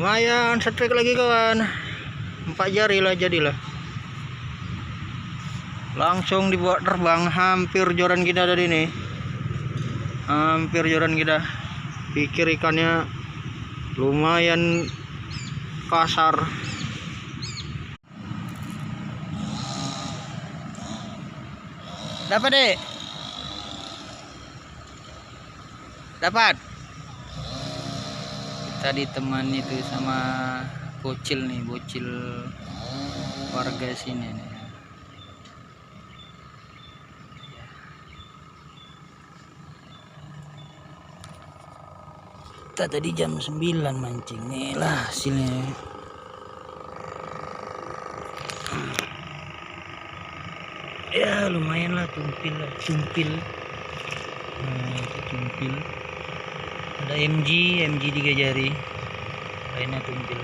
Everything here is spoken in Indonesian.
Lumayan, setrek lagi kawan. 4 jari lah jadilah. Langsung dibawa terbang, hampir joran kita tadi nih. Hampir joran kita. Pikir ikannya lumayan kasar. Dapat deh. Dapat. Kita ditemani tuh sama bocil nih, bocil warga sini nih. Kita tadi jam 9 mancing nih lah hasilnya. Ya lumayan lah, tumpil lah, cumpil. Nah, itu cumpil. Ada MG 3 jari, lainnya tumpil.